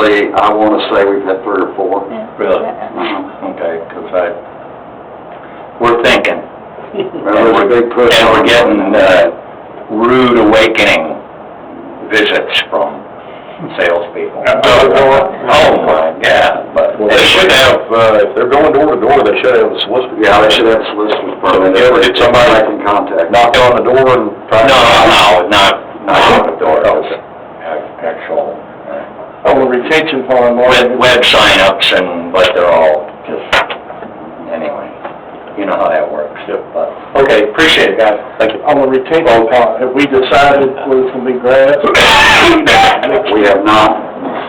Recently, I want to say we've had 3 or 4. Really? Okay, because we're thinking. There's a big push. And we're getting rude awakening visits from salespeople. Oh my God! But They should have, if they're going door to door, they should have a solicitor. Yeah, they should have a solicitor's permit. You ever get somebody back in contact? Knock on the door and try to... No, not on the door. Actual On the retention pond, web sign-ups and, but they're all just, anyway, you know how that works. Yep. But, okay, appreciate it, guys. Thank you. On the retention pond, have we decided whether it's going to be grass? We have not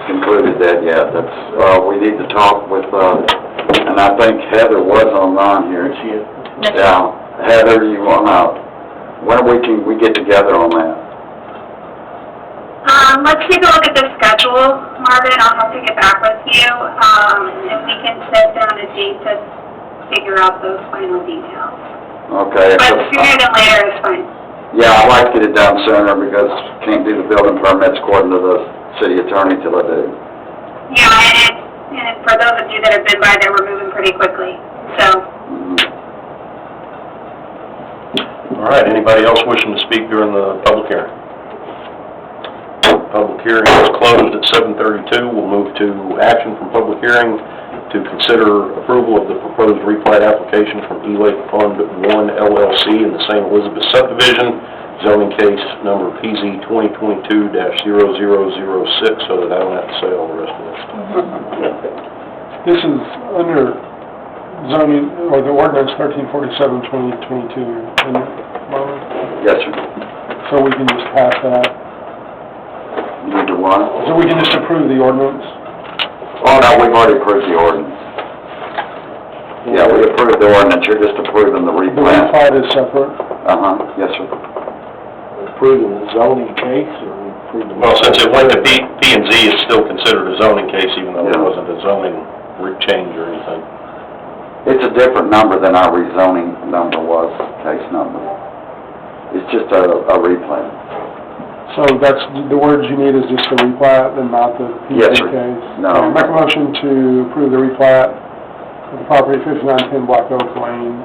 concluded that yet. That's, we need to talk with, and I think Heather was online here. Yeah, Heather, you wanna, when can we get together on that? Let's take a look at the schedule, Marvin. I'll have to get back with you, and we can set down a date to figure out those final details. Okay. But sooner than later is fine. Yeah, I'd like to get it done sooner because can't do the building permits according to the city attorney till I do. Yeah, and for those of you that have been by there, we're moving pretty quickly, so. All right, anybody else wishing to speak during the public hearing? Public hearing is closed at 7:32. We'll move to action from public hearing to consider approval of the proposed replat application from E-Lake Fund 1 LLC in the St. Elizabeth subdivision, zoning case number PZ 2022-0006, so that I don't have to say all the rest of this. This is under zoning, or the ordinance 1347-2022, isn't it, Marvin? Yes, sir. So we can just pass that. You need to what? So we can just approve the ordinance? Oh, no, we've already approved the ordinance. Yeah, we approved the ordinance, you're just approving the The replat. replat is separate? Yes, sir. Approving the zoning case, or approving... Well, since it went to P&Z, it's still considered a zoning case, even though it wasn't a zoning change or anything. It's a different number than our rezoning number was, case number. It's just a replat. So that's, the words you need is just the replat and not the PZ Yes, sir. case? No. Okay, make a motion to approve the replat of the property 5910 Black Oak Lane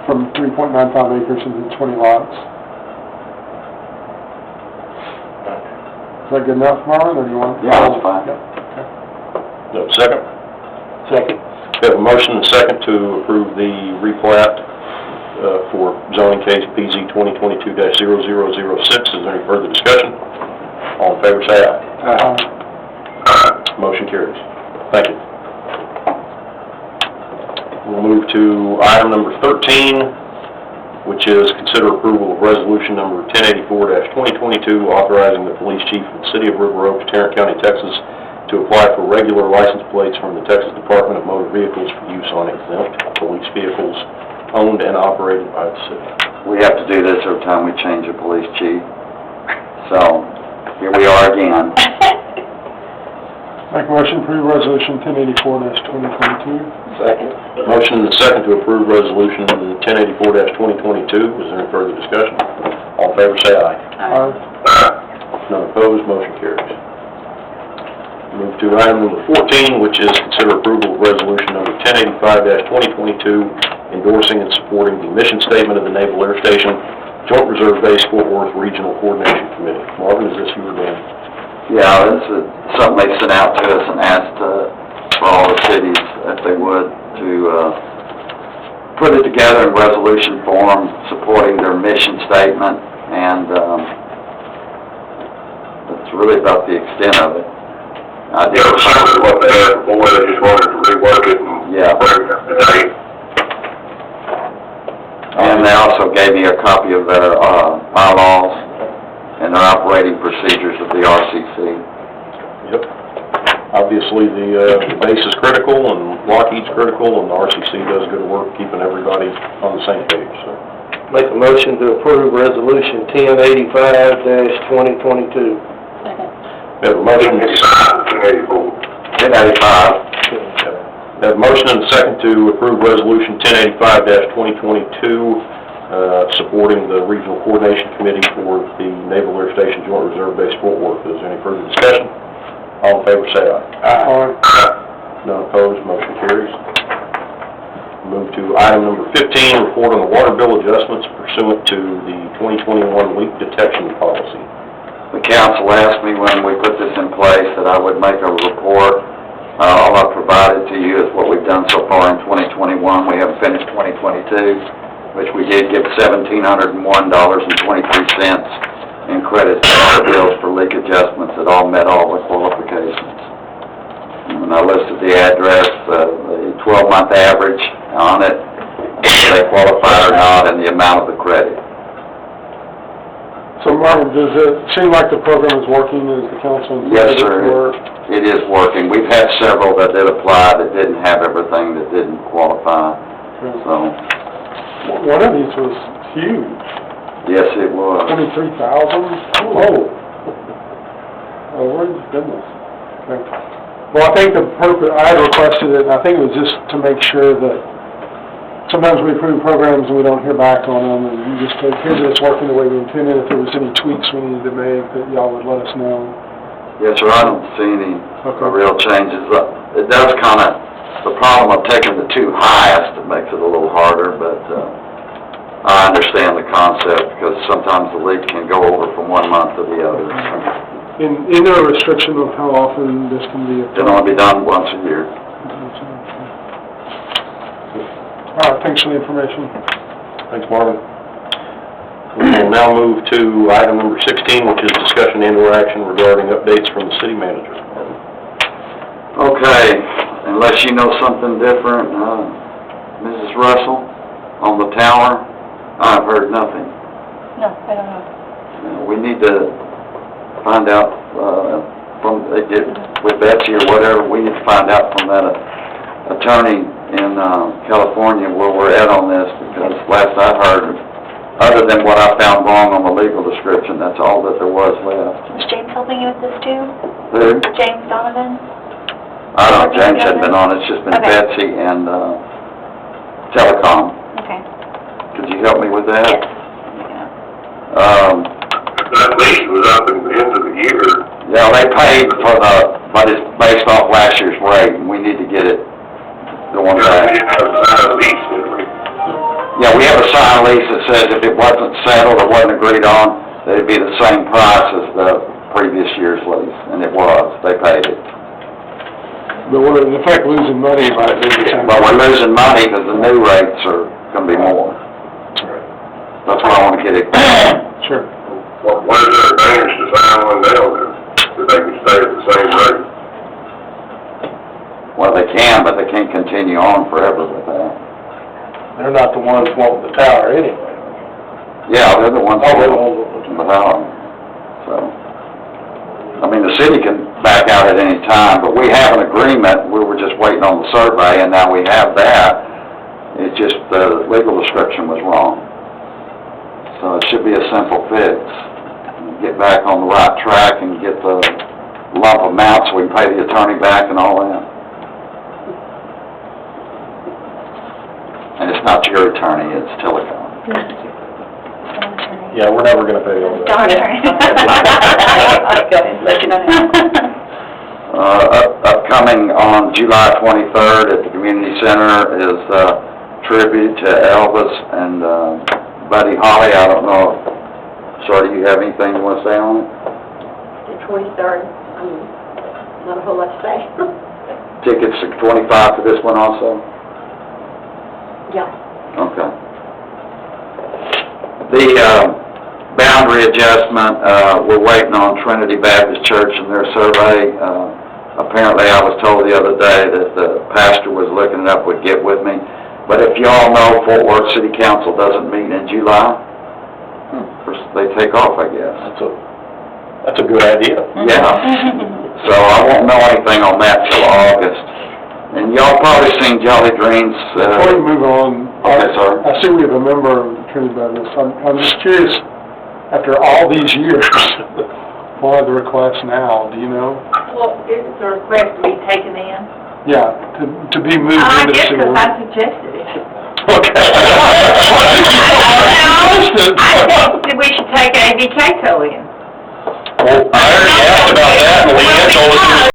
from 3.95 acres into 20 lots. Is that good enough, Marlon, or do you want? Yeah, that's fine. Yep. Okay. No, second? Second. We have a motion and a second to approve the replat for zoning case PZ 2022-0006. Is there any further discussion? All in favor, say aye. Motion carries. Thank you. We'll move to item number 13, which is consider approval of resolution number 1084-2022, authorizing the police chief of the city of River Oaks, Tarrant County, Texas, to apply for regular license plates from the Texas Department of Motor Vehicles for use on exempt police vehicles owned and operated by the city. We have to do this every time we change a police chief. So, here we are again. Make a motion to approve resolution 1084-2022. Second. Motion and a second to approve resolution 1084-2022. Is there any further discussion? All in favor, say aye. None opposed, motion carries. Move to item number 14, which is consider approval of resolution number 1085-2022, endorsing and supporting the mission statement of the Naval Air Station Joint Reserve Base Fort Worth Regional Coordination Committee. Marvin, is this you or Dan? Yeah, this is something they sent out to us and asked for all the cities, if they would, to put it together in resolution form, supporting their mission statement, and that's really about the extent of it. I did what they had before, they just wanted to rework it and bring it up to date. And they also gave me a copy of their bylaws and their operating procedures of the RCC. Yep. Obviously, the base is critical, and Lockheed's critical, and the RCC does good work keeping everybody on the same page. So, make a motion to approve resolution 1085-2022. we have a motion. 1085. We have a motion and a second to approve resolution 1085-2022, supporting the Regional Coordination Committee for the Naval Air Station Joint Reserve Base Fort Worth. Is there any further discussion? All in favor, say aye. Aye. None opposed, motion carries. Move to item number 15, report on the water bill adjustments pursuant to the 2021 leak detection policy. The council asked me when we put this in place that I would make a report. All I've provided to you is what we've done so far in 2021. We haven't finished 2022, which we did get $1,701.23 in credits to our bills for leak adjustments that all met all the qualifications. And I listed the address, the 12-month average on it, whether they qualify or not, and the amount of the credit. So Marvin, does it seem like the program is working as the council? Yes, sir. It is working. We've had several that did apply that didn't have everything that didn't qualify, so. One of these was huge. Yes, it was. 23,000? Whoa. Oh, my goodness. Okay. Well, I think the purpose, I had requested it, and I think it was just to make sure that sometimes we approve programs and we don't hear back on them, and you just take, here's it's working the way we intended. If there was any tweaks we needed to make, that y'all would let us know. Yes, sir, I don't see any real changes. It does kind of, the problem of taking the two highest, it makes it a little harder, but I understand the concept, because sometimes the leak can go over from one month to the other. Is there a restriction of how often this can be? It can only be done once a year. All right, thanks for the information. Thanks, Marvin. We will now move to item number 16, which is discussion and/or action regarding updates from the city manager. Okay, unless you know something different, Mrs. Russell, on the tower, I've heard nothing. No, I don't know. We need to find out, with Betsy or whatever, we need to find out from that attorney in California where we're at on this, because last I heard, other than what I found wrong on the legal description, that's all that there was left. Was James helping you with this too? Who? James Donovan? I don't know, James hadn't been on, it's just been Okay. Betsy and Telecom. Okay. Could you help me with that? Yes. That lease was up at the end of the year. Yeah, they paid for but it's based off last year's rate, and we need to get it going We back. didn't have a signed lease, did we? Yeah, we have a signed lease that says if it wasn't settled or wasn't agreed on, that it'd be the same price as the previous year's lease, and it was, they paid it. But we're in effect losing money by doing the same. But we're losing money because the new rates are gonna be more. That's why I wanna get it. Sure. What is their advantage to sign one now, if they can stay at the same rate? Well, they can, but they can't continue on forever with that. They're not the ones wanting the tower anyway. Yeah, they're the ones that Oh, live without them, so. I mean, the city can back out at any time, but we have an agreement, we were just waiting on the survey, and now we have that. It's just the legal description was wrong. So it should be a simple fix. Get back on the right track and get the lump amount so we can pay the attorney back and all that. And it's not your attorney, it's Telecom. Yeah, we're never gonna pay all that. Darn it. Go ahead, let you know. Upcoming on July 23rd at the community center is tribute to Elvis and Buddy Holly. I don't know, Shorty, you have anything you want to say on it? The 23rd, not a whole lot to say. Tickets are $25 for this one also? Yeah. Okay. The boundary adjustment, we're waiting on Trinity Baptist Church and their survey. Apparently, I was told the other day that the pastor was looking it up, would get with me. But if y'all know, Fort Worth City Council doesn't meet in July. They take off, I guess. That's a good idea. Yeah. So I won't know anything on that till August. And y'all probably seen Jolly Dreams. Before we move on, Okay, sorry. I see we have a member of Trinity Baptist. I'm just curious, after all these years, why the request now, do you know? Well, is the request to be taken in? Yeah, to be moved I into the guess city. because I suggested it. Okay. I think we should take ABK in. Well, I already asked about that, and Leanne told us